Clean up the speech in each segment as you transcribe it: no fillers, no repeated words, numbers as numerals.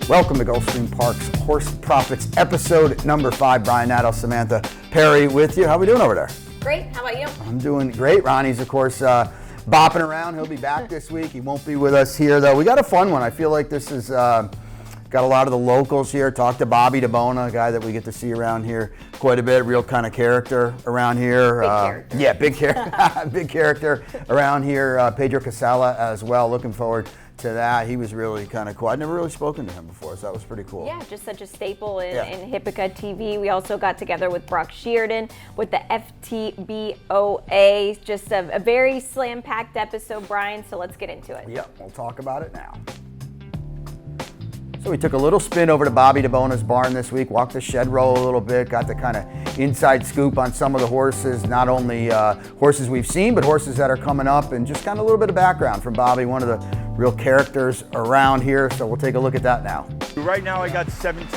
Welcome to Gulfstream Park's Horse Profits, episode number 5. Brian Nadeau, Samantha Perry with you. How are we doing over there? Great. How about you? I'm doing great. Ronnie's, of course, bopping around. He'll be back this week. He won't be with us here, though. We got a fun one. I feel like this is got a lot of the locals here. Talked to Bobby Dibona, a guy that we get to see around here quite a bit. Real kind of character around here. Big character. Yeah, big character around here. Pedro Casella as well. Looking forward to that. He was really kind of cool. I'd never really spoken to him before, so that was pretty cool. Yeah, just such a staple in Hippica TV. We also got together with Brock Shearden with the FTBOA. Just a very slam-packed episode, Brian, so let's get into it. Yep, we'll talk about it now. So we took a little spin over to Bobby Dibona's barn this week, walked the shed row a little bit, got the kind of inside scoop on some of the horses, not only horses we've seen, but horses that are coming up, and just kind of a little bit of background from Bobby, one of the real characters around here. So we'll take a look at that now. Right now I got 17. Oh,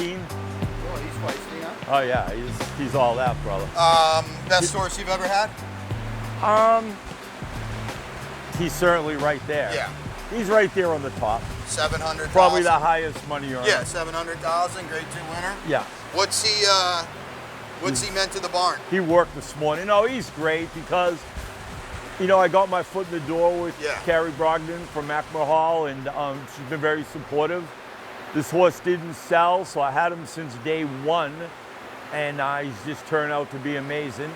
he's feisty, huh? Oh yeah, he's all that, brother. Best horse you've ever had? He's certainly right there. Yeah. He's right there on the top. 700. Probably the highest money earner. Yeah, 700,000. Grade 2 winner. Yeah. What's he meant to the barn? He worked this morning. No, he's great because, you know, I got my foot in the door with Carrie Brogdon from Mackmore Hall, and she's been very supportive. This horse didn't sell, so I had him since day one, and he's just turned out to be amazing.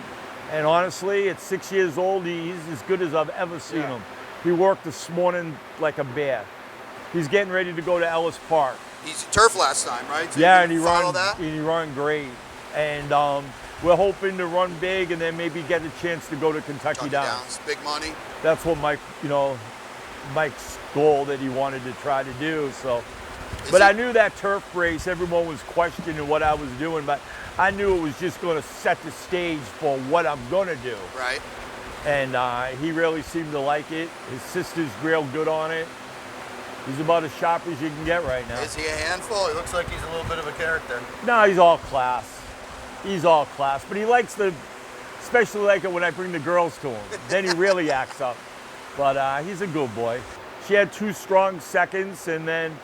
And honestly, at 6 years old, he's as good as I've ever seen him. He worked this morning like a bear. He's getting ready to go to Ellis Park. He's turf last time, right? So yeah, and he run great. And we're hoping to run big and then maybe get a chance to go to Kentucky Downs. Big money. That's what Mike's goal that he wanted to try to do. So, I knew that turf race, everyone was questioning what I was doing, but I knew it was just going to set the stage for what I'm going to do. Right. And he really seemed to like it. His sister's real good on it. He's about as sharp as you can get right now. Is he a handful? He looks like he's a little bit of a character. No, he's all class. He's all class. But he likes especially like it when I bring the girls to him. Then he really acts up. But he's a good boy. She had 2 strong seconds and then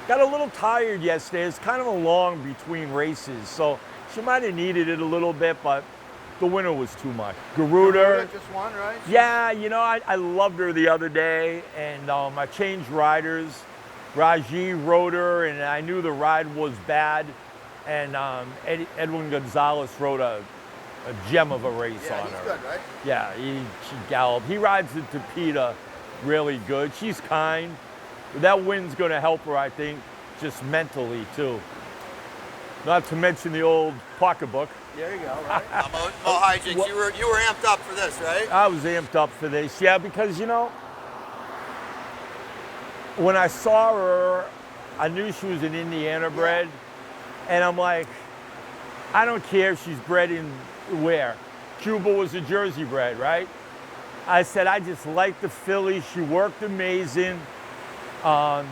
got a little tired yesterday. It's kind of a long between races. So she might have needed it a little bit, but the winner was too much. Garuda just won, right? Yeah, you know, I loved her the other day, and I changed riders. Raji rode her, and I knew the ride was bad, and Edwin Gonzalez rode a gem of a race on her. Yeah, he's good, right? Yeah, she galloped. He rides the Tapeta really good. She's kind. That win's going to help her, I think, just mentally, too. Not to mention the old pocketbook. There you go, right? Mo hijinks. You were amped up for this, right? I was amped up for this, yeah, because, you know, when I saw her, I knew she was an Indiana bred, and I'm like, I don't care if she's bred in where. Cuba was a Jersey bred, right? I said, I just like the filly. She worked amazing. I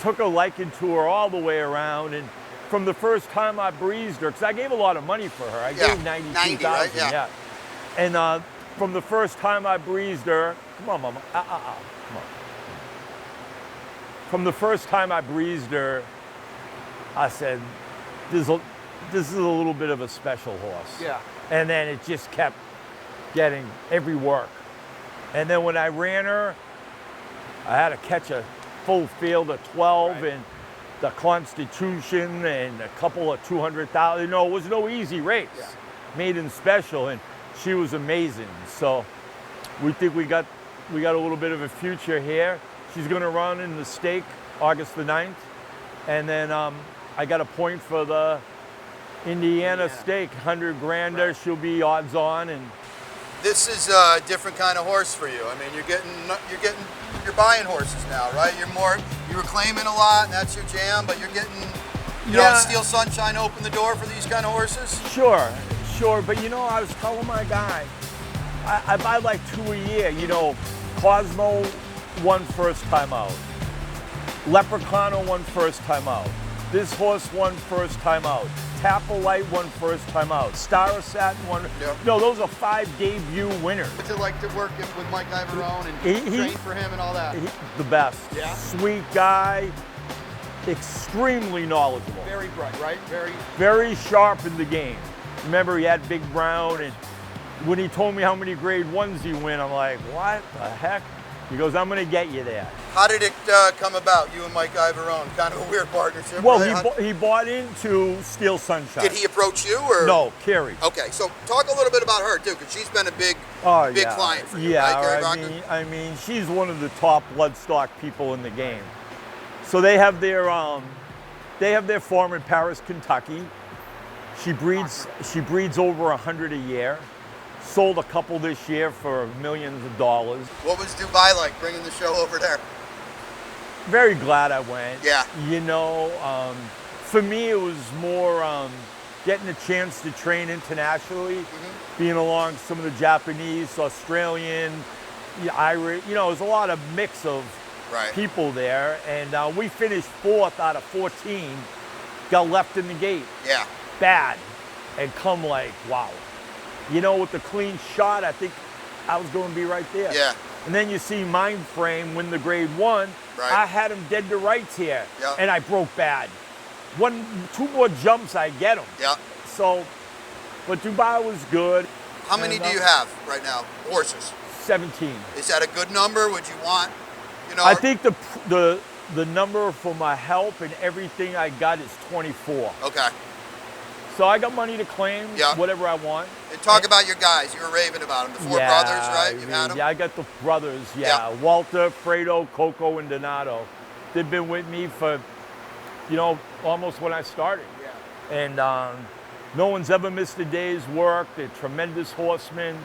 took a liking to her all the way around, and from the first time I breezed her, because I gave a lot of money for her. I gave 92,000, right? Yeah. And from the first time I breezed her, come on, Mama, come on. From the first time I breezed her, I said, this is a little bit of a special horse. Yeah. And then it just kept getting every work. And then when I ran her, I had to catch a full field of 12, and the Constitution and a couple of 200,000. No, it was no easy race. Yeah. Maiden special, and she was amazing. So we think we got a little bit of a future here. She's going to run in the stake August the 9th, and then I got a point for the Indiana stake, 100 grander. Right. She'll be odds on, and this is a different kind of horse for you. I mean, you're buying horses now, right? You were claiming a lot, and that's your jam, but you're getting, you know, Steel Sunshine open the door for these kind of horses? Sure. But, you know, I was telling my guy, I buy like 2 a year. You know, Cosmo won first time out. Leprechaun won first time out. This horse won first time out. Tapper Light won first time out. Star of Satin won. Yep. No, those are 5 debut winners. What's it like to work with Mike Ivarone and train for him and all that? The best. Yeah. Sweet guy. extremely knowledgeable. Very bright, right? Very sharp in the game. Remember, he had Big Brown, and when he told me how many grade 1s he win, I'm like, what the heck? He goes, I'm going to get you there. How did it come about, you and Mike Ivorone? Kind of a weird partnership. Well, right? he bought into Steel Sunshine. Did he approach you, or? No, Carrie. Okay, so talk a little bit about her, too, because she's been a big client for you, right, Carrie Proctor? I mean, she's one of the top bloodstock people in the game. So they have their farm in Paris, Kentucky. She breeds over 100 a year. Sold a couple this year for millions of dollars. What was Dubai like, bringing the show over there? Very glad I went. Yeah. You know, for me it was more getting a chance to train internationally, being along some of the Japanese, Australian, Irish. You know, there's a lot of mix of people there, and we finished 4th out of 14. Got left in the gate. Yeah. Bad, and come like, wow. You know, with the clean shot, I think I was going to be right there. Yeah. And then you see Mind Frame win the grade 1. Right. I had him dead to rights here, yeah. and I broke bad. 2 more jumps, I get him. Yeah. So, but Dubai was good. How many do you have right now, horses? 17. Is that a good number? Would you want, you know? I think the number for my help and everything I got is 24. Okay. So I got money to claim, whatever I want. And talk about your guys. You were raving about them. The 4 brothers, right? You've had them? Yeah, I got the brothers, Walter, Fredo, Coco, and Donato. They've been with me for, you know, almost when I started. Yeah. And no one's ever missed a day's work. They're tremendous horsemen,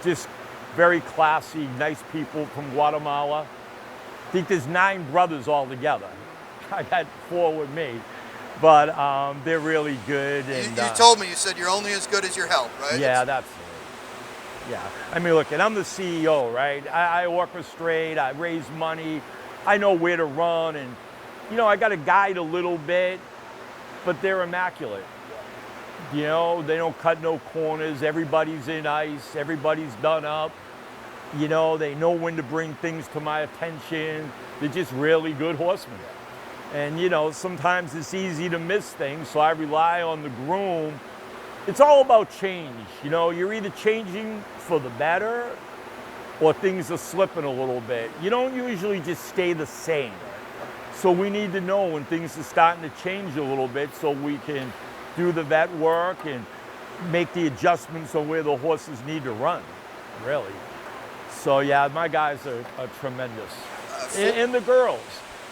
just very classy, nice people from Guatemala. I think there's 9 brothers altogether. I got 4 with me. But they're really good. And, you told me, you said you're only as good as your help, right? Yeah, that's it. Yeah. I mean, look, and I'm the CEO, right? I orchestrate, I raise money, I know where to run, and, you know, I got to guide a little bit, but they're immaculate. You know, they don't cut no corners, everybody's in ice, everybody's done up. You know, they know when to bring things to my attention. They're just really good horsemen. And, you know, sometimes it's easy to miss things, so I rely on the groom. It's all about change. You know, you're either changing for the better or things are slipping a little bit. You don't usually just stay the same. So we need to know when things are starting to change a little bit so we can do the vet work and make the adjustments on where the horses need to run, really. So, yeah, my guys are tremendous. And the girls.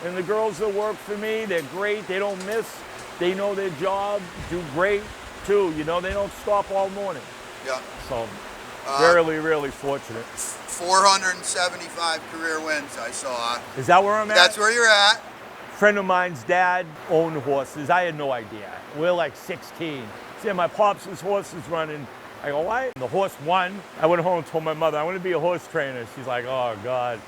And the girls that work for me, they're great. They don't miss. They know their job, do great, too. You know, they don't stop all morning. Yeah. So, really, really fortunate. 475 career wins, I saw. Is that where I'm at? That's where you're at. Friend of mine's dad owned horses. I had no idea. We're like 16. See, my pops' horse is running. I go, why? The horse won. I went home and told my mother, I want to be a horse trainer. She's like, oh, God.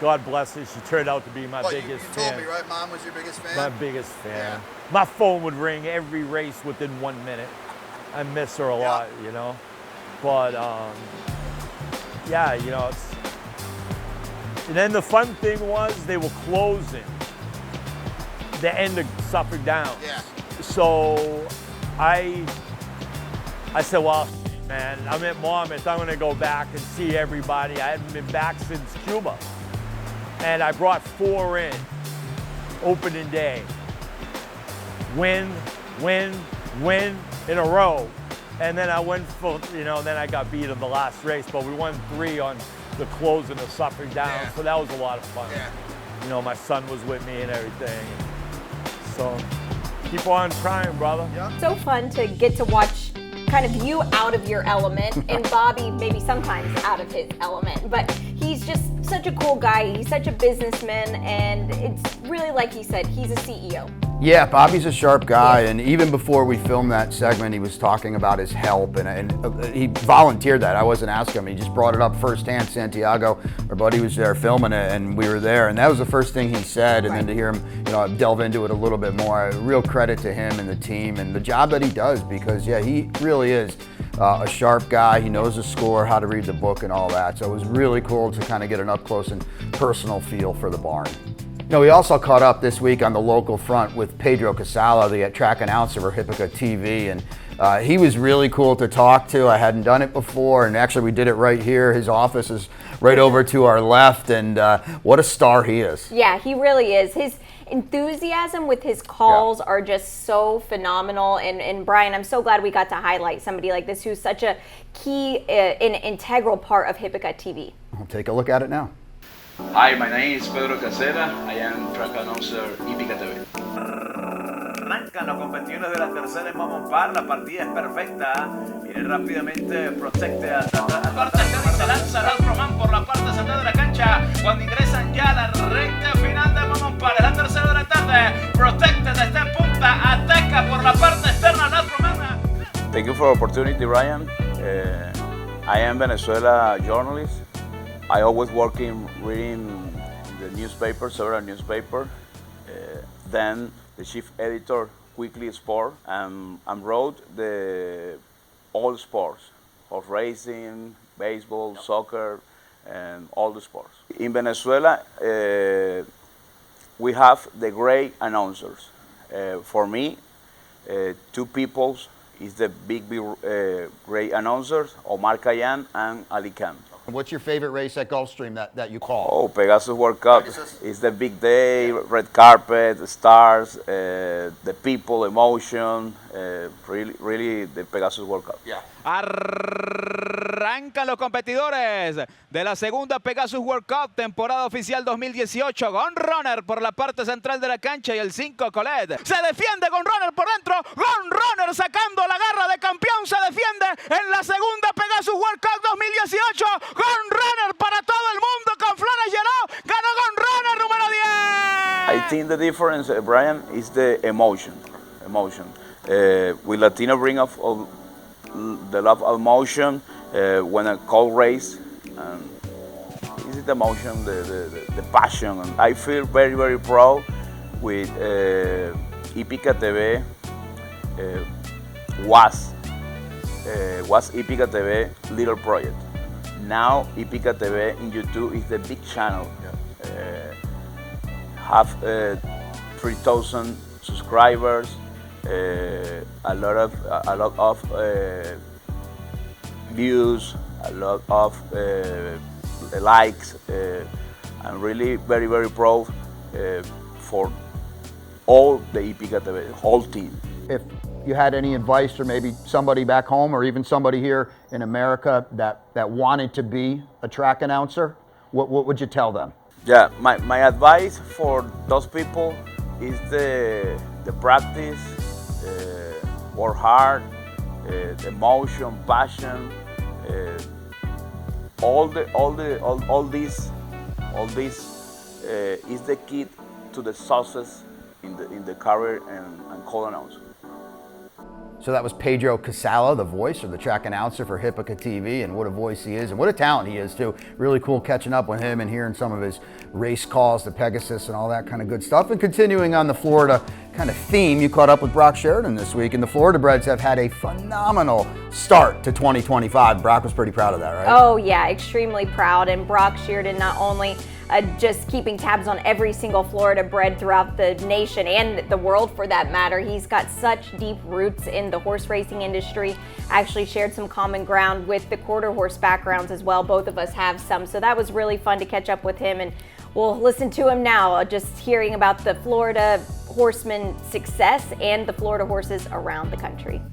God bless her. She turned out to be my biggest fan. You told me, right? Mom was your biggest fan? My biggest fan. Yeah. My phone would ring every race within 1 minute. I miss her a lot, you know. But, yeah, you know, and then the fun thing was they were closing the end of Suffolk Downs. Yeah. So I said, well, man, I'm at Monmouth. I'm going to go back and see everybody. I hadn't been back since Cuba. And I brought 4 in, opening day. Win in a row. And then I went for, you know, then I got beat in the last race, but we won 3 on the closing of Suffolk Downs, so that was a lot of fun. Yeah. You know, my son was with me and everything. So keep on trying, brother. Yeah. So fun to get to watch kind of you out of your element and Bobby maybe sometimes out of his element, but he's just such a cool guy. He's such a businessman, and it's really, like he said, he's a CEO. Yeah, Bobby's a sharp guy, and even before we filmed that segment, he was talking about his help, and he volunteered that. I wasn't asking him. He just brought it up firsthand. Santiago, our buddy, was there filming it, and we were there, and that was the first thing he said. And then to hear him, you know, delve into it a little bit more, real credit to him and the team and the job that he does, because yeah, he really is a sharp guy. He knows the score, how to read the book, and all that. So it was really cool to kind of get an up close and personal feel for the barn. No, we also caught up this week on the local front with Pedro Casella, the track announcer for Hippica TV, and he was really cool to talk to. I hadn't done it before, and actually we did it right here. His office is right over to our left, and what a star he is. Yeah, he really is. His enthusiasm with his calls are just so phenomenal, and Brian, I'm so glad we got to highlight somebody like this who's such a key and integral part of Hippica TV. We'll take a look at it now. Hi, my name is Pedro Casella. I am track announcer Hippica TV. Arrancan los competidores de la tercera en Vamos Par, la partida es perfecta. Viene rápidamente Protecte a parte se lanza Ralph Román por la parte central de la cancha. Cuando ingresan ya a la recta final de Vamos Par, es la tercera de la tarde. Protecte está en punta, ataca por la parte externa Ralph Román. Thank you for the opportunity, Ryan. I am Venezuela journalist. I always working reading the newspaper, several newspaper. Then the chief editor, Quickly Sport, and wrote all sports, horse racing, baseball, soccer, and all the sports. In Venezuela, we have the great announcers. For me, two people is the big great announcers, Omar Khayyam and Ali Khan. What's your favorite race at Gulfstream that you call? Oh, Pegasus World Cup. It's the big day, red carpet, the stars, the people, emotion, really the Pegasus World Cup. Yeah. Arrancan los competidores de la segunda Pegasus World Cup, temporada oficial 2018. Gon Runner por la parte central de la cancha y el 5 Colette. Se defiende Gon Runner por dentro. Gon Runner sacando la garra de campeón. Se defiende en la segunda Pegasus World Cup 2018. Gon Runner para todo el mundo con Flores Llenó. Ganó Gon Runner número 10. I think the difference, Brian, is the emotion. With Latino bring of the love of emotion when a call race. This is the emotion, the passion. And I feel very proud with Hippica TV. Was Hippica TV little project. Now Hippica TV in YouTube is the big channel. Have 3,000 subscribers. A lot of views, a lot of likes. I'm really very proud for all the Hippica TV, whole team. If you had any advice, or maybe somebody back home, or even somebody here in America that wanted to be a track announcer, what would you tell them? Yeah, my advice for those people is the practice, work hard, the emotion, passion, all this is the key to the success in the career and call announcer. So that was Pedro Casella, the voice or the track announcer for Hippica TV, and what a voice he is and what a talent he is too. Really cool catching up with him and hearing some of his race calls, the Pegasus and all that kind of good stuff. And continuing on the Florida kind of theme, you caught up with Brock Sheridan this week, and the Florida Breds have had a phenomenal start to 2025. Brock was pretty proud of that, right? Oh yeah, extremely proud. And Brock Sheridan not only just keeping tabs on every single Florida bred throughout the nation and the world for that matter. He's got such deep roots in the horse racing industry. Actually shared some common ground with the quarter horse backgrounds as well. Both of us have some. So that was really fun to catch up with him, and we'll listen to him now, just hearing about the Florida horsemen success and the Florida horses around the country.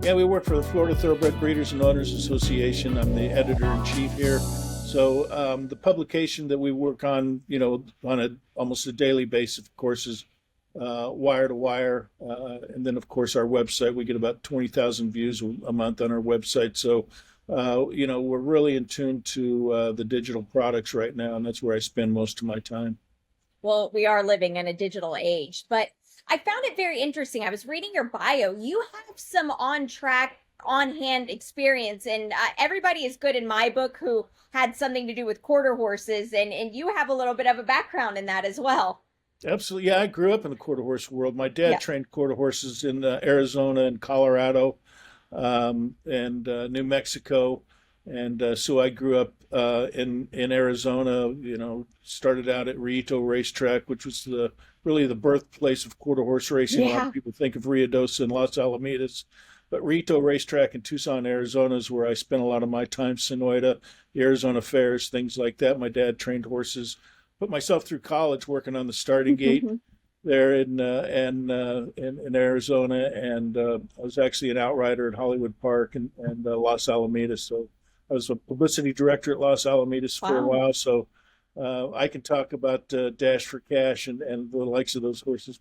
Yeah, we work for the Florida Thoroughbred Breeders and Owners Association. I'm the editor-in-chief here. So the publication that we work on, on almost a daily basis, of course, is wire to wire. And then, of course, our website, we get about 20,000 views a month on our website. So, we're really in tune to the digital products right now, and that's where I spend most of my time. Well, we are living in a digital age, but I found it very interesting. I was reading your bio. You have some on-track, on-hand experience, and everybody is good in my book who had something to do with quarter horses, and you have a little bit of a background in that as well. Absolutely. Yeah, I grew up in the quarter horse world. My dad trained quarter horses in Arizona and Colorado and New Mexico. And so I grew up in Arizona. Started out at Rito Racetrack, which was really the birthplace of quarter horse racing. A lot Yeah. of people think of Ruidoso and Los Alamitos, but Rito Racetrack in Tucson, Arizona, is where I spent a lot of my time. Sonoyta, the Arizona Fairs, things like that. My dad trained horses. Put myself through college working on the starting gate there in Arizona, and I was actually an outrider at Hollywood Park and Los Alamitos. So I was a publicity director at Los Alamitos for a Wow. while. So I can talk about Dash for Cash and the likes of those horses,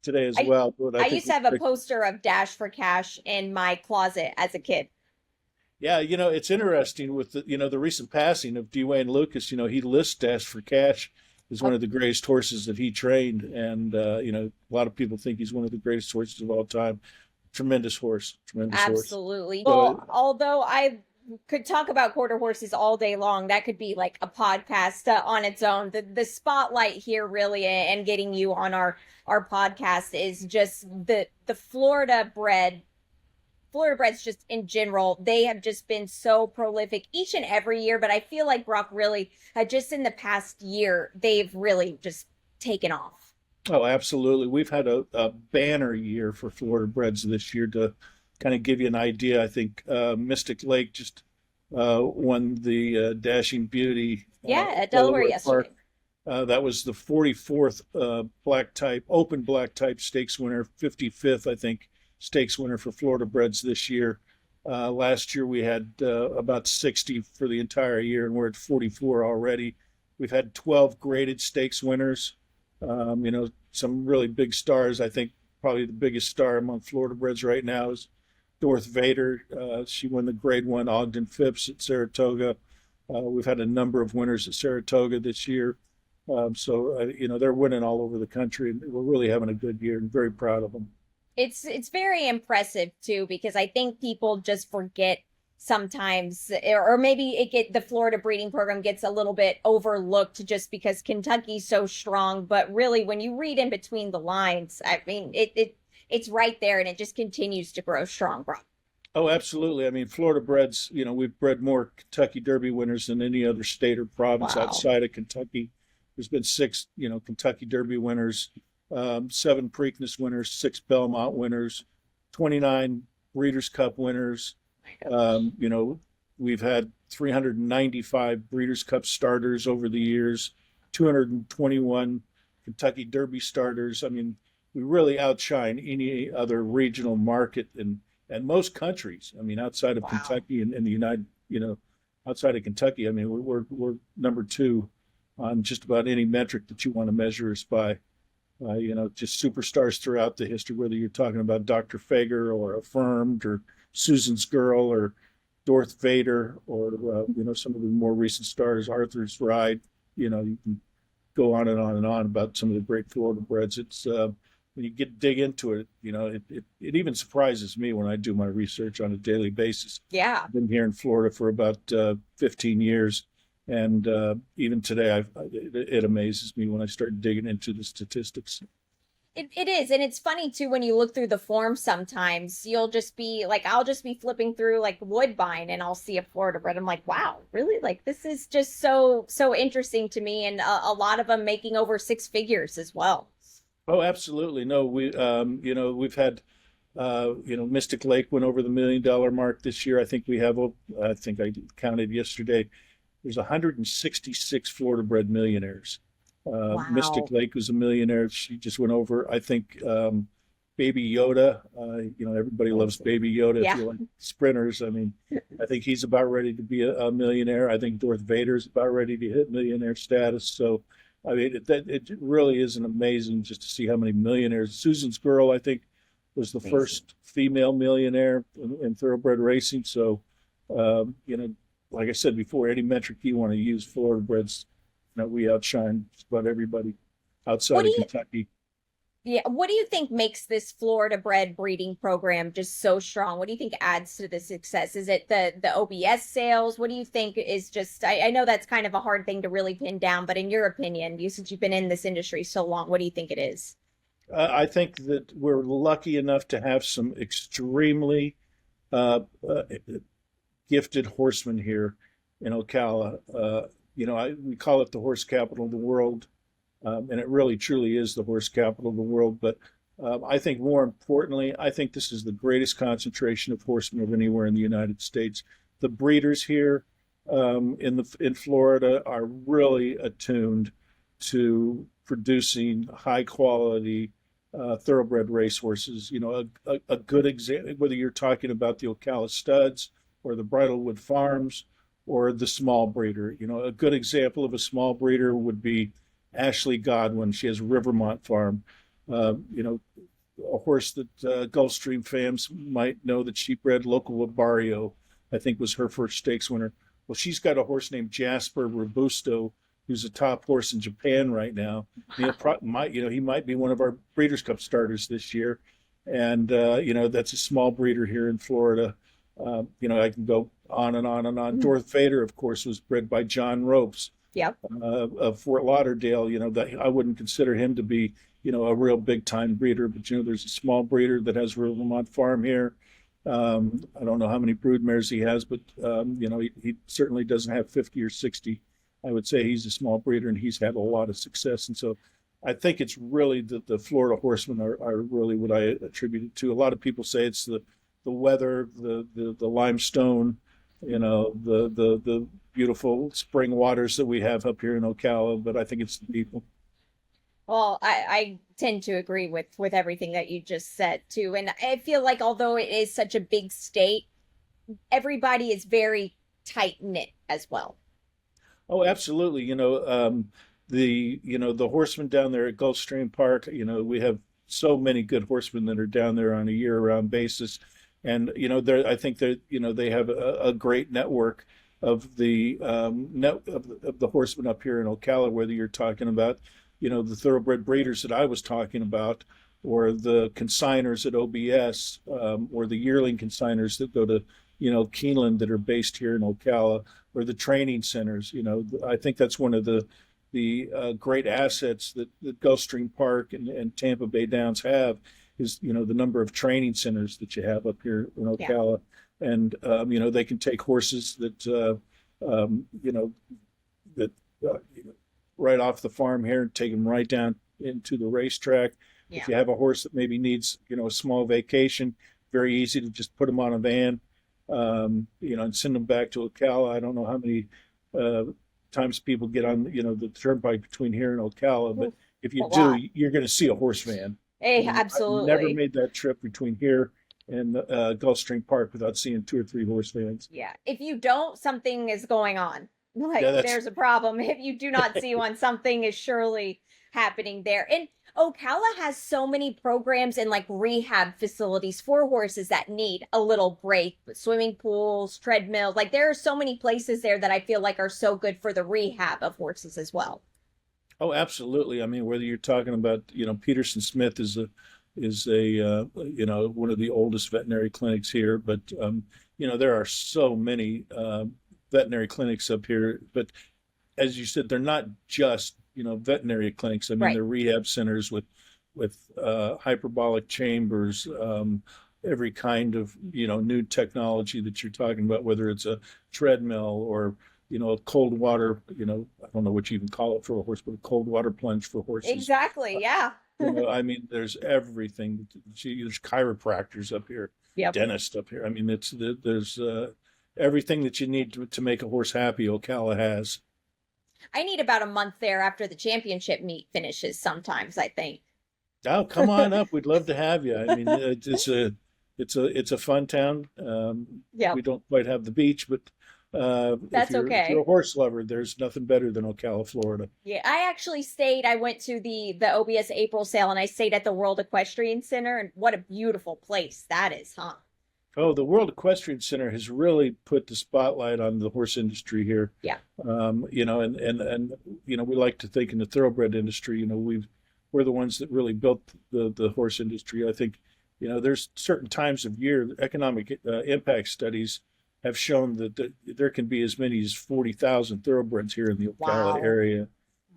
today as well. But I think used to have a poster of Dash for Cash in my closet as a kid. Yeah, it's interesting with the recent passing of Dwayne Lucas. He lists Dash for Cash as one of the greatest horses that he trained, and a lot of people think he's one of the greatest horses of all time. Tremendous horse, tremendous horse. Absolutely. So- Well, although I could talk about quarter horses all day long, that could be like a podcast on its own. The spotlight here really, and getting you on our podcast, is just the Florida breds just in general. They have just been so prolific each and every year, but I feel like, Brock, really just in the past year, they've really just taken off. Oh, absolutely. We've had a banner year for Florida breds this year. To kind of give you an idea, I think Mystic Lake just won the Dashing Beauty. At Delaware yesterday. Park. That was the 44th open black type stakes winner, 55th, I think, stakes winner for Florida breds this year. Last year we had about 60 for the entire year, and we're at 44 already. We've had 12 graded stakes winners. Some really big stars. I think probably the biggest star among Florida breds right now is Dorth Vader. She won the Grade 1 Ogden Phipps at Saratoga. We've had a number of winners at Saratoga this year. They're winning all over the country, and we're really having a good year and very proud of them. It's very impressive too, because I think people just forget sometimes, or maybe the Florida breeding program gets a little bit overlooked just because Kentucky's so strong. But really, when you read in between the lines, I mean, it's right there, and it just continues to grow strong, bro. Oh, absolutely. I mean, Florida breds, we've bred more Kentucky Derby winners than any other state or province Wow. outside of Kentucky. There's been 6, Kentucky Derby winners, 7 Preakness winners, 6 Belmont winners, 29 Breeders' Cup winners. We've had 395 Breeders' Cup starters over the years, 221 Kentucky Derby starters. I mean, we really outshine any other regional market and most countries. I mean, outside of Wow. Kentucky and the United, outside of Kentucky, I mean, we're number 2 on just about any metric that you want to measure us by. Just superstars throughout the history, whether you're talking about Dr. Fager or Affirmed or Susan's Girl or Dorth Vader or, some of the more recent stars, Arthur's Ride. You can go on and on and on about some of the great Florida breds. It's when you dig into it, it even surprises me when I do my research on a daily basis. Yeah. I've been here in Florida for about 15 years. And even today, it amazes me when I start digging into the statistics. It is. And it's funny too, when you look through the form, sometimes you'll just be like, I'll just be flipping through like Woodbine and I'll see a Florida bred. I'm like, wow, really? Like, this is just so interesting to me. And a lot of them making over 6 figures as well. Oh, absolutely. No, we've had, Mystic Lake went over the $1 million mark this year. I think I counted yesterday. There's 166 Florida bred millionaires. Wow. Mystic Lake was a millionaire. She just went over. I think Baby Yoda. Everybody loves Baby Yoda. Yeah. If you like sprinters, I mean, I think he's about ready to be a millionaire. I think Dorth Vader's about ready to hit millionaire status. So, I mean, it really is an amazing just to see how many millionaires. Susan's Girl, I think, was the first female millionaire in thoroughbred racing. So, like I said before, any metric you want to use, Florida breds, we outshine just about everybody outside of Kentucky. Yeah. What do you think makes this Florida bred breeding program just so strong? What do you think adds to the success? Is it the OBS sales? What do you think is just, I know that's kind of a hard thing to really pin down, but in your opinion, since you've been in this industry so long, what do you think it is? I think that we're lucky enough to have some extremely gifted horsemen here in Ocala. We call it the horse capital of the world, and it really truly is the horse capital of the world. But I think more importantly, I think this is the greatest concentration of horsemen of anywhere in the United States. The breeders here in Florida are really attuned to producing high quality thoroughbred racehorses. A good example, whether you're talking about the Ocala Studs or the Bridlewood Farms or the small breeder. A good example of a small breeder would be Ashley Godwin. She has Rivermont Farm. A horse that Gulfstream fans might know that she bred Local Barrio, I think was her first stakes winner. Well, she's got a horse named Jasper Robusto, who's a top horse in Japan right now. He might be one of our Breeders' Cup starters this year. And, that's a small breeder here in Florida. I can go on and on and on. Dorth Vader, of course, was bred by John Ropes. Yep. Of Fort Lauderdale. That I wouldn't consider him to be, a real big time breeder, but there's a small breeder that has Rivermont Farm here. I don't know how many broodmares he has, but he certainly doesn't have 50 or 60. I would say he's a small breeder, and he's had a lot of success. And so I think it's really the Florida horsemen are really what I attribute it to. A lot of people say it's the weather, the limestone, the beautiful spring waters that we have up here in Ocala, but I think it's the people. Well, I tend to agree with everything that you just said too. And I feel like although it is such a big state, everybody is very tight knit as well. Oh, absolutely. The horsemen down there at Gulfstream Park, we have so many good horsemen that are down there on a year-round basis. And, I think that, they have a great network of the of the horsemen up here in Ocala, whether you're talking about, the thoroughbred breeders that I was talking about, or the consigners at OBS, or the yearling consigners that go to, Keeneland that are based here in Ocala, or the training centers. I think that's one of the great assets that Gulfstream Park and Tampa Bay Downs have is, the number of training centers that you have up here in Ocala. Yeah. And, they can take horses that, right off the farm here and take them right down into the racetrack. Yeah. If you have a horse that maybe needs, a small vacation, very easy to just put them on a van, and send them back to Ocala. I don't know how many times people get on, the turnpike between here and Ocala, but if you do, you're going to see a horse van. Hey, absolutely. I've never made that trip between here and Gulfstream Park without seeing 2 or 3 horse vans. Yeah. If you don't, something is going on. There's a problem. If you do not see one, something is surely happening there. And Ocala has so many programs and rehab facilities for horses that need a little break, swimming pools, treadmills. There are so many places there that I feel like are so good for the rehab of horses as well. Oh, absolutely. I mean, whether you're talking about, Peterson Smith is one of the oldest veterinary clinics here, but, there are so many veterinary clinics up here. But as you said, they're not just, veterinary clinics. I mean, they're rehab centers with hyperbolic chambers, every kind of, new technology that you're talking about, whether it's a treadmill or, a cold water, I don't know what you even call it for a horse, but a cold water plunge for horses. Exactly. Yeah. I mean, there's everything. There's chiropractors up here, dentists up here. I mean, there's everything that you need to make a horse happy. Ocala has. I need about a month there after the championship meet finishes sometimes, I think. Oh, come on up. We'd love to have you. I mean, it's a fun town. We don't quite have the beach, but that's okay. If you're a horse lover, there's nothing better than Ocala, Florida. Yeah, I actually I went to the OBS April sale, and I stayed at the World Equestrian Center, and what a beautiful place that is, huh? Oh, the World Equestrian Center has really put the spotlight on the horse industry here. Yeah. And we like to think in the thoroughbred industry, we're the ones that really built the horse industry. I think, there's certain times of year, economic impact studies have shown that there can be as many as 40,000 thoroughbreds here in the Ocala area,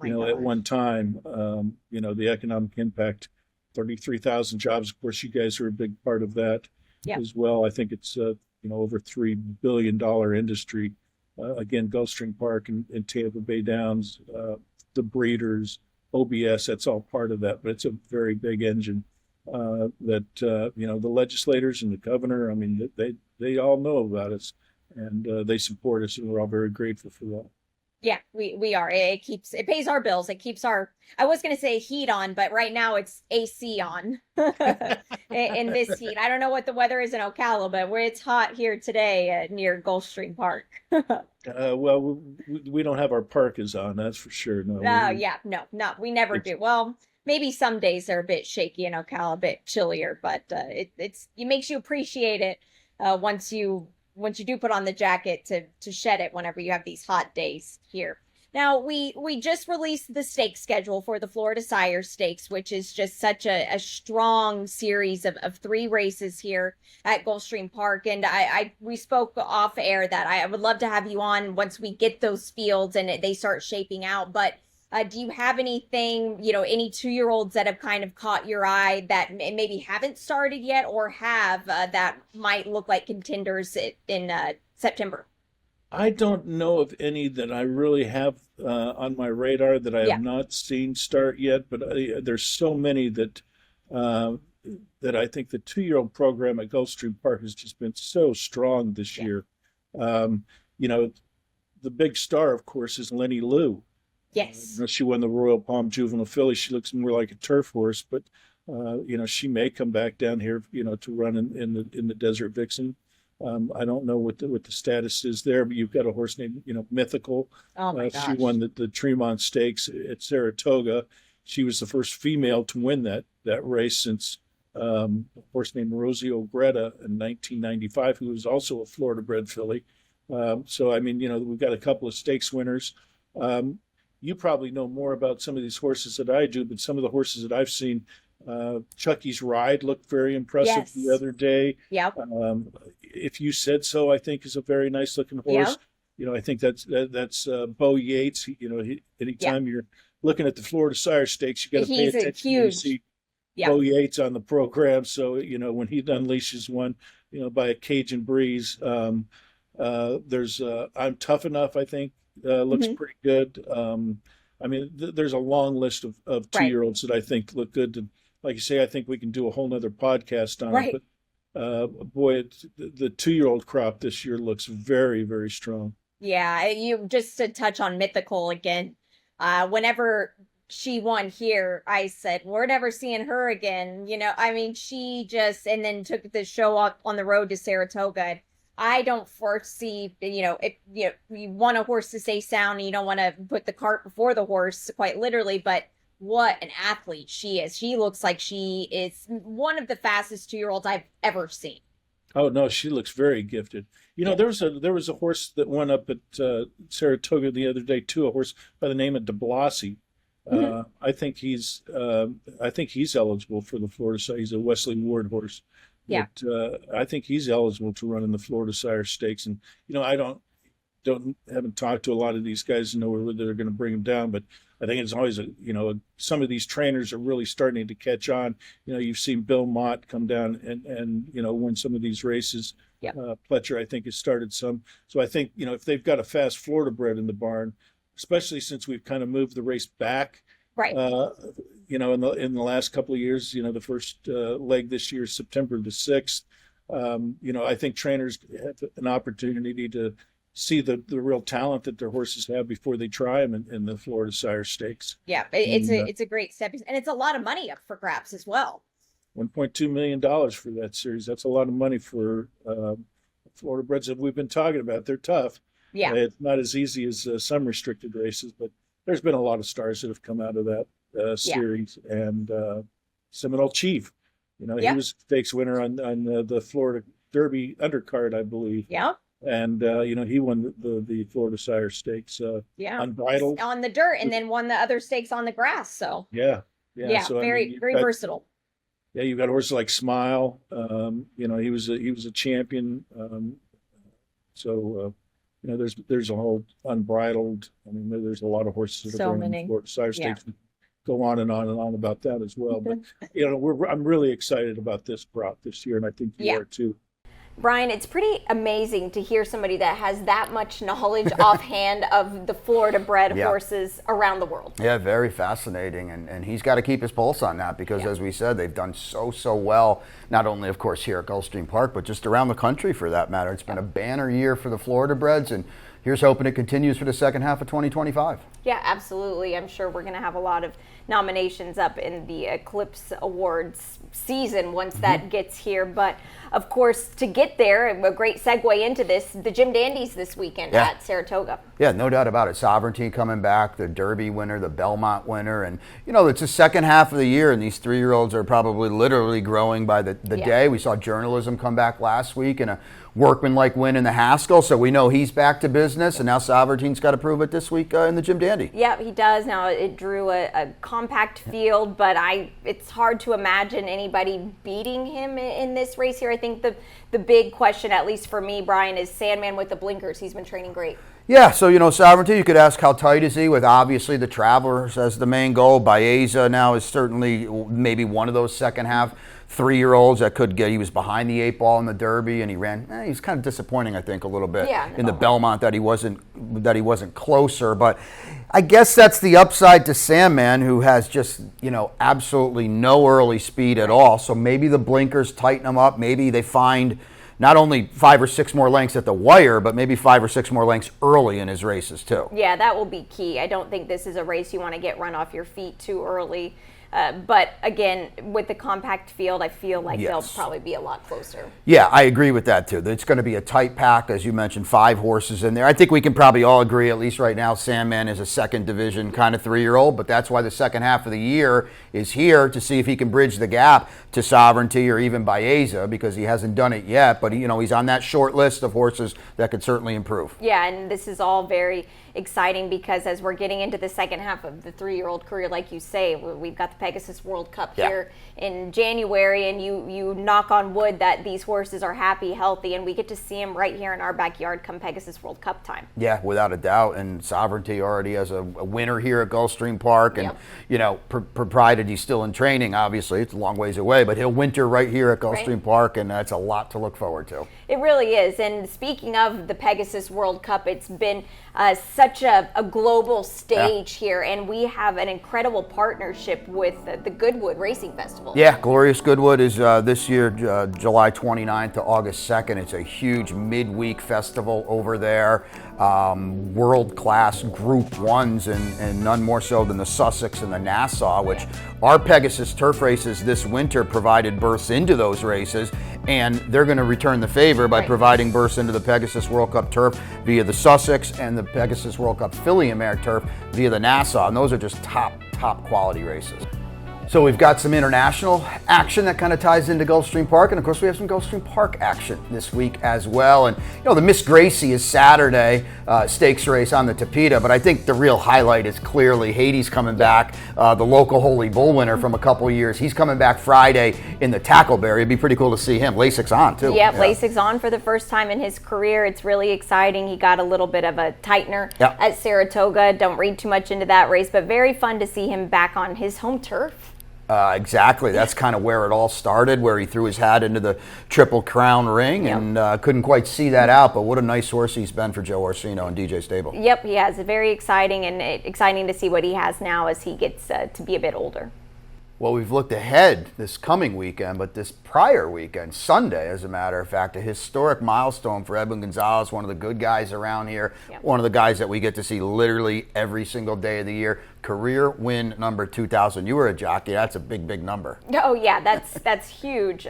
at one time. The economic impact, 33,000 jobs. Of course, you guys are a big part of that as well. I think it's over $3 billion industry. Again, Gulfstream Park and Tampa Bay Downs, the breeders, OBS, that's all part of that, but it's a very big engine that, the legislators and the governor, I mean, they all know about us, and they support us, and we're all very grateful for that. Yeah, we are. It pays our bills. It keeps our, I was going to say heat on, but right now it's AC on in this heat. I don't know what the weather is in Ocala, but where it's hot here today near Gulfstream Park. Well, we don't have our parkas on, that's for sure. No. Yeah, no, we never do. Well, maybe some days they're a bit shaky in Ocala, a bit chillier, but it makes you appreciate it once you do put on the jacket to shed it whenever you have these hot days here. Now, we just released the stake schedule for the Florida Sire Stakes, which is just such a strong series of 3 races here at Gulfstream Park. And we spoke off air that I would love to have you on once we get those fields and they start shaping out. But do you have anything, any 2-year-olds that have kind of caught your eye that maybe haven't started yet or have that might look like contenders in September? I don't know of any that I really have on my radar that I have not seen start yet, but there's so many that I think the 2-year-old program at Gulfstream Park has just been so strong this year. The big star, of course, is Lenny Liu. Yes. She won the Royal Palm Juvenile Filly. She looks more like a turf horse, but she may come back down here, to run in the Desert Vixen. I don't know what the status is there, but you've got a horse named, Mythical. Oh my gosh. She won the Tremont Stakes at Saratoga. She was the first female to win that race since a horse named Rosie Ogretta in 1995, who was also a Florida bred filly. So, I mean, we've got a couple of stakes winners. You probably know more about some of these horses than I do, but some of the horses that I've seen, Chucky's Ride looked very impressive the other day. Yep. If You Said So, I think, is a very nice looking horse. Yep. I think that's Bo Yates. Anytime you're looking at the Florida Sire Stakes, you got to pay attention to see Bo Yates on the program. So, when he unleashes one, by a Cajun Breeze, there's I'm Tough Enough, I think. Looks pretty good. There's a long list of 2-year-olds that I think look good. And like you say, I think we can do a whole nother podcast on it. But boy, the 2-year-old crop this year looks very, very strong. Yeah, you just to touch on Mythical again. Whenever she won here, I said, we're never seeing her again. She just, and then took the show up on the road to Saratoga. I don't foresee, if you want a horse to stay sound and you don't want to put the cart before the horse, quite literally, but what an athlete she is. She looks like she is one of the fastest 2-year-olds I've ever seen. Oh, no, she looks very gifted. There was a horse that went up at Saratoga the other day, too, a horse by the name of DeBlasi. I think he's eligible for the Florida Sire. He's a Wesley Ward horse. Yeah. But, I think he's eligible to run in the Florida Sire Stakes. And, I haven't talked to a lot of these guys to know whether they're going to bring him down, but I think it's always some of these trainers are really starting to catch on. You've seen Bill Mott come down and win some of these races. Yeah. Pletcher, I think, has started some. So I think, if they've got a fast Florida bred in the barn, especially since we've kind of moved the race back. Right. In the last couple of years, the first leg this year is September the 6th. I think trainers have an opportunity to see the real talent that their horses have before they try them in the Florida Sire Stakes. Yeah, it's a great step, and it's a lot of money up for grabs as well. $1.2 million for that series. That's a lot of money for Florida breds that we've been talking about. They're tough. Yeah, it's not as easy as some restricted races, but there's been a lot of stars that have come out of that series. And Seminole Chief, he was stakes winner on the Florida Derby undercard, I believe. Yeah. And he won the Florida Sire Stakes. Unbridled on the dirt, and then won the other stakes on the grass. So yeah. So, very versatile. Yeah, you've got horses like Smile. He was a champion. There's a whole Unbridled. There's a lot of horses that are going in Florida Sire Stakes. Yeah. Go on and on and on about that as well. But I'm really excited about this crop this year, and I think you are too. Brian, it's pretty amazing to hear somebody that has that much knowledge offhand of the Florida bred horses around the world. Yeah, very fascinating. And he's got to keep his pulse on that because, as we said, they've done so well, not only, of course, here at Gulfstream Park, but just around the country for that matter. It's been a banner year for the Florida breds, and here's hoping it continues for the second half of 2025. Yeah, absolutely. I'm sure we're going to have a lot of nominations up in the Eclipse Awards season once that gets here. But, of course, to get there, a great segue into this, the Jim Dandies this weekend at Saratoga. Yeah, no doubt about it. Sovereignty coming back, the Derby winner, the Belmont winner. And, you know, it's the second half of the year, and these 3-year-olds are probably literally growing by the day. We saw Journalism come back last week and a workmanlike win in the Haskell, so we know he's back to business, and now Sovereignty's got to prove it this week in the Jim Dandy. Yeah, he does. Now, it drew a compact field, but it's hard to imagine anybody beating him in this race here. I think the big question, at least for me, Brian, is Sandman with the blinkers. He's been training great. Yeah, so, you know, Sovereignty, you could ask how tight is he with obviously the Travelers as the main goal. Baeza now is certainly maybe one of those second half 3-year-olds that could get, he was behind the 8 ball in the Derby and he ran, he's kind of disappointing, I think, a little bit in the Belmont that he wasn't closer. But I guess that's the upside to Sandman, who has just, you know, absolutely no early speed at all. So maybe the blinkers tighten him up. Maybe they find not only 5 or 6 more lengths at the wire, but maybe 5 or 6 more lengths early in his races too. Yeah, that will be key. I don't think this is a race you want to get run off your feet too early. But again, with the compact field, I feel like they'll probably be a lot closer. Yeah, I agree with that too. It's going to be a tight pack, as you mentioned, 5 horses in there. I think we can probably all agree, at least right now, Sandman is a second division kind of 3-year-old, but that's why the second half of the year is here to see if he can bridge the gap to Sovereignty or even Baeza, because he hasn't done it yet. But, you know, he's on that short list of horses that could certainly improve. Yeah, and this is all very exciting because as we're getting into the second half of the 3-year-old career, like you say, we've got the Pegasus World Cup here in January, and you knock on wood that these horses are happy, healthy, and we get to see them right here in our backyard come Pegasus World Cup time. Yeah, without a doubt. And Sovereignty already has a winner here at Gulfstream Park, and you know, provided he's still in training, obviously it's a long ways away, but he'll winter right here at Gulfstream Park, and that's a lot to look forward to. It really is. And speaking of the Pegasus World Cup, it's been such a global stage here, and we have an incredible partnership with the Goodwood Racing Festival. Yeah, Glorious Goodwood is this year, July 29th to August 2nd. It's a huge midweek festival over there. World-class Group 1s, and none more so than the Sussex and the Nassau, which our Pegasus turf races this winter provided berths into those races, and they're going to return the favor by providing berths into the Pegasus World Cup turf via the Sussex and the Pegasus World Cup Filly and Mare turf via the Nassau, and those are just top quality races. So we've got some international action that kind of ties into Gulfstream Park, and of course we have some Gulfstream Park action this week as well. And you know, the Miss Gracie is Saturday stakes race on the Tapeta, but I think the real highlight is clearly Haiti's coming back, the local Holy Bull winner from a couple years. He's coming back Friday in the Tackleberry. It'd be pretty cool to see him. LASIK's on too. Yeah, LASIK's on for the first time in his career. It's really exciting. He got a little bit of a tightener at Saratoga. Don't read too much into that race, but very fun to see him back on his home turf. Exactly. That's kind of where it all started, where he threw his hat into the Triple Crown ring and couldn't quite see that out. But what a nice horse he's been for Joe Orsino and DJ Stable. Yep, he has. Very exciting, and exciting to see what he has now as he gets to be a bit older. Well, we've looked ahead this coming weekend, but this prior weekend, Sunday, as a matter of fact, a historic milestone for Edwin Gonzalez, one of the good guys around here, one of the guys that we get to see literally every single day of the year. Career win number 2,000. You were a jockey. That's a big number. Oh, yeah, that's huge.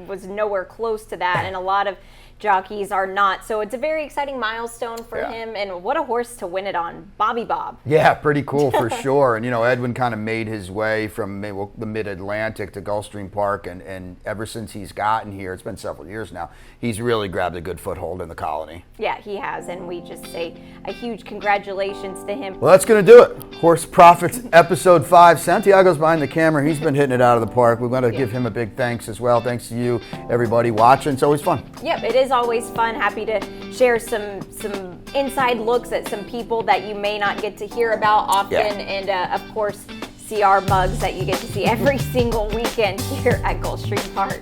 Was nowhere close to that, and a lot of jockeys are not. So it's a very exciting milestone for him, and what a horse to win it on, Bobby Bob. Yeah, pretty cool for sure. And, you know, Edwin kind of made his way from the Mid-Atlantic to Gulfstream Park, and ever since he's gotten here, it's been several years now, he's really grabbed a good foothold in the colony. Yeah, he has, and we just say a huge congratulations to him. Well, that's going to do it. Horse Profits, Episode 5. Santiago's behind the camera. He's been hitting it out of the park. We want to give him a big thanks as well. Thanks to you, everybody watching. It's always fun. Yep, it is always fun. Happy to share some inside looks at some people that you may not get to hear about often, and of course, see our mugs that you get to see every single weekend here at Gulfstream Park.